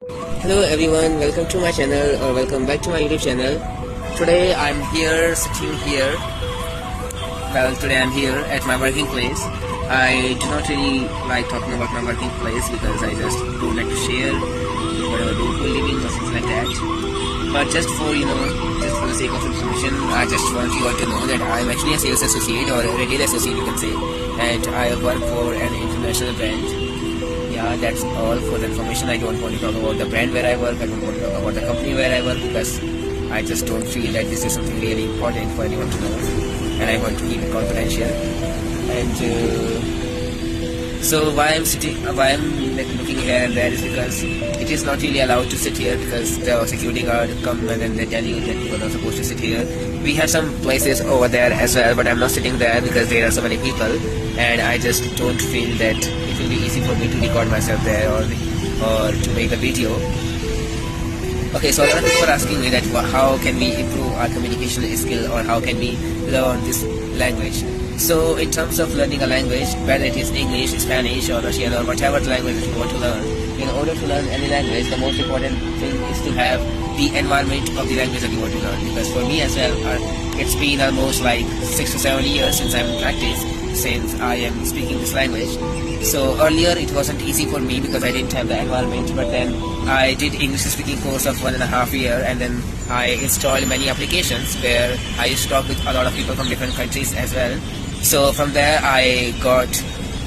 Hello everyone, welcome to my channel or welcome back to my YouTube channel. Today I'm here, sitting here. Well, today I'm here at my working place. I do not really like talking about my working place because I just don't like to share what I do for a living or something like that. But just for the sake of information, I just want you all to know that I'm actually a sales associate or a retail associate, you can say, and I work for an international brand. Yeah, that's all for the information. I don't want to talk about the brand where I work. I don't want to talk about the company where I work because I just don't feel that this is something really important for anyone to know, and I want to keep it confidential. And so why I'm looking here and there is because it is not really allowed to sit here because the security guard come and then they tell you that you are not supposed to sit here. We have some places over there as well, but I'm not sitting there because there are so many people, and I just don't feel that it will be easy for me to record myself there or to make a video. Okay, so a lot of people are asking me that how can we improve our communication skill or how can we learn this language. So in terms of learning a language, whether it is English, Spanish or Russian or whatever the language that you want to learn, in order to learn any language, the most important thing is to have the environment of the language that you want to learn. Because for me as well, it's been almost like 6 to 7 years since I'm in practice, since I am speaking this language. So earlier it wasn't easy for me because I didn't have the environment, but then I did English speaking course of 1.5 years, and then I installed many applications where I used to talk with a lot of people from different countries as well. So from there I got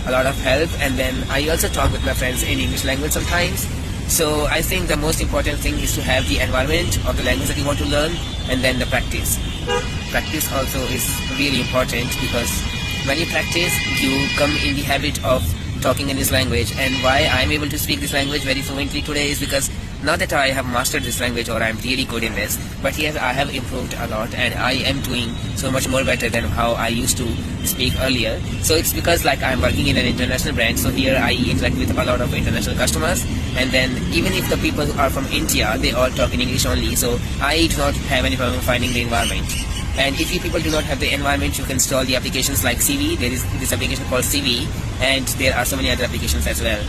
a lot of help, and then I also talk with my friends in English language sometimes. So I think the most important thing is to have the environment of the language that you want to learn, and then the practice. Practice also is really important because when you practice, you come in the habit of talking in this language. And why I'm able to speak this language very fluently today is because not that I have mastered this language or I'm really good in this, but yes, I have improved a lot and I am doing so much more better than how I used to speak earlier. So it's because like I'm working in an international brand, so here I interact with a lot of international customers, and then even if the people are from India, they all talk in English only, so I do not have any problem finding the environment. And if you people do not have the environment, you can install the applications like CV. There is this application called CV, and there are so many other applications as well.